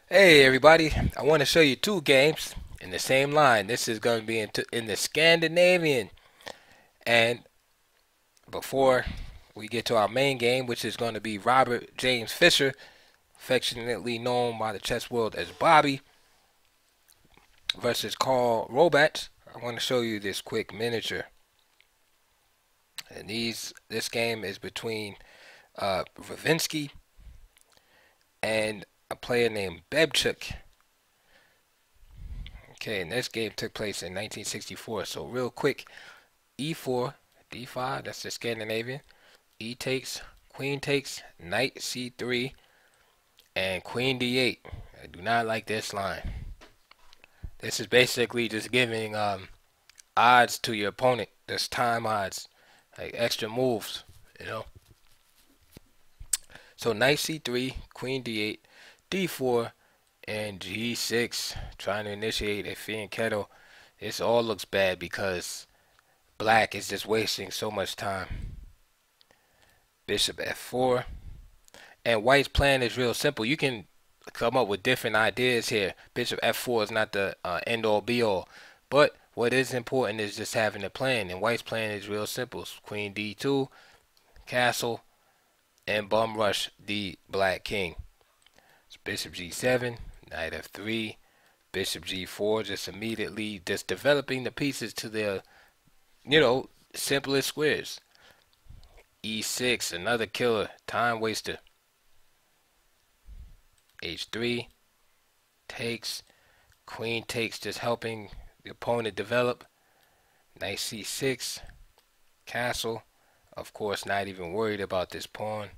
Hey everybody, I want to show you two games in the same line. This is going to be in the Scandinavian. And before we get to our main game, which is going to be Robert James Fischer, affectionately known by the chess world as Bobby, versus Karl Robatsch, I want to show you this quick miniature. And this game is between Ravinsky and a player named Bebchuk. Okay, and this game took place in 1964. So real quick, e4, d5, that's the Scandinavian. E takes, queen takes, knight c3, and queen d8. I do not like this line. This is basically just giving odds to your opponent. There's time odds, like extra moves, you know. So knight c3, queen d8, d4, and g6, trying to initiate a fianchetto. This all looks bad because black is just wasting so much time. Bishop f4. And white's plan is real simple. You can come up with different ideas here. Bishop f4 is not the end all be all. But what is important is just having a plan. And white's plan is real simple. Queen d2, castle, and bum rush the black king. So bishop g7, knight f3, bishop g4, just immediately just developing the pieces to their, simplest squares. E6, another killer, time waster. H3 takes, queen takes, just helping the opponent develop. Knight c6, castle, of course not even worried about this pawn.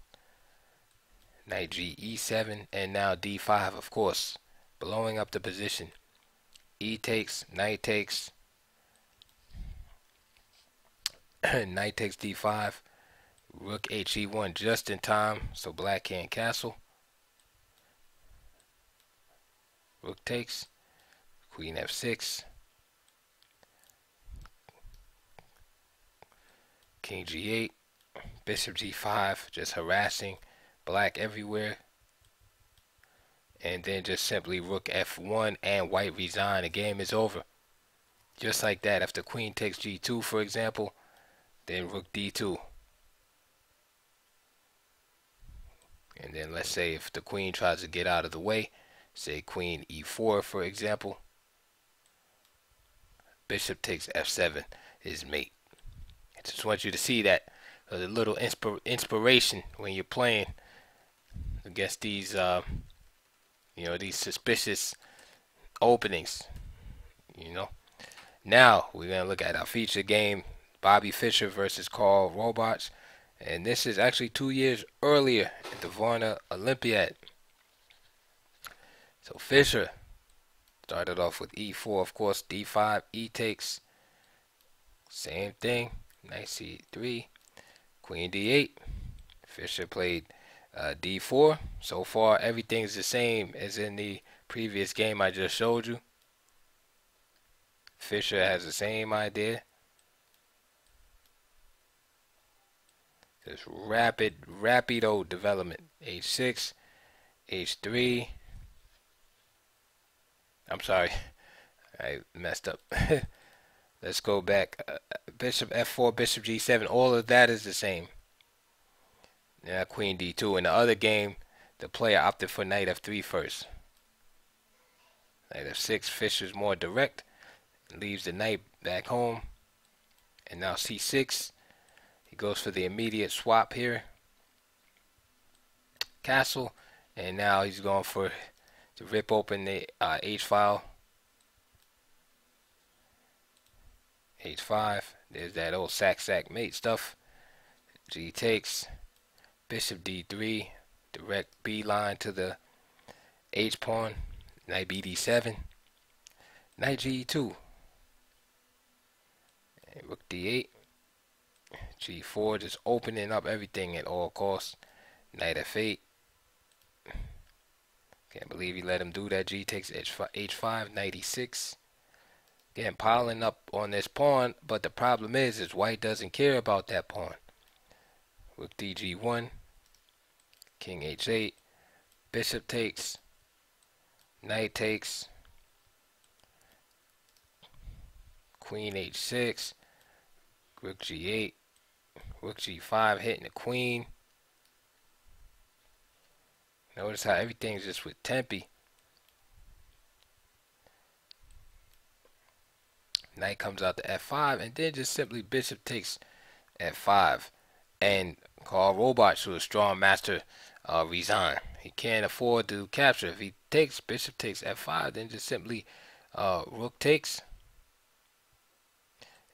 Knight g e7, and now d5, of course, blowing up the position. E takes, knight takes, knight takes d5, rook he1 just in time so black can't castle. Rook takes, queen f6, king g8, bishop g5, just harassing black everywhere. And then just simply rook f1 and white resign. The game is over. Just like that. After queen takes g2, for example, then rook d2. And then let's say if the queen tries to get out of the way, say queen e4, for example, bishop takes f7 is mate. I just want you to see that as a little inspiration when you're playing against these, these suspicious openings. Now we're gonna look at our feature game, Bobby Fischer versus Karl Robatsch, and this is actually 2 years earlier at the Varna Olympiad. So Fischer started off with e4, of course, d5, e takes, same thing, knight c3, queen d8. Fischer played d4. So far, everything's the same as in the previous game I just showed you. Fischer has the same idea. Just rapido development. H6, H3. I'm sorry, I messed up. Let's go back. Bishop f4, bishop g7. All of that is the same. Now queen d2. In the other game, the player opted for knight f3 first. Knight f6. Fischer's more direct. Leaves the knight back home. And now c6. He goes for the immediate swap here. Castle. And now he's going for to rip open the H file. H5. There's that old sack mate stuff. G takes. Bishop d3. Direct B line to the H pawn. Knight bd7. Knight g2. And rook d8. G4, just opening up everything at all costs. Knight f8. Can't believe he let him do that. G takes h5, knight e6. Again, piling up on this pawn, but the problem is white doesn't care about that pawn. Rook dg1, king h8, bishop takes, Knight takes, queen h6, rook g8, rook g5 hitting the queen. Notice how everything's just with tempi. Knight comes out to f5, and then just simply bishop takes f5. And Karl Robatsch, who is a strong master, resign. He can't afford to capture. If he takes, bishop takes f5, then just simply rook takes.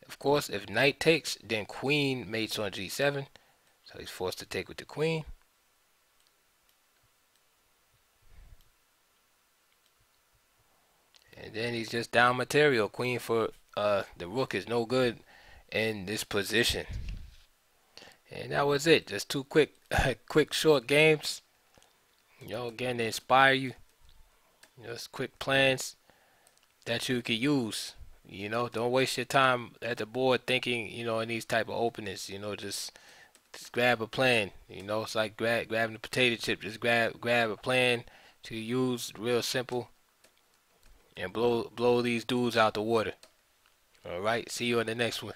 Of course, if knight takes, then queen mates on g7. So he's forced to take with the queen. And then he's just down material. Queen for the rook is no good in this position. And that was it. Just two quick, quick short games. Again to inspire you. Just quick plans that you can use. Don't waste your time at the board thinking, in these type of openings. Just grab a plan. It's like grabbing a potato chip. Just grab a plan to use, real simple, and blow these dudes out the water. All right. See you on the next one.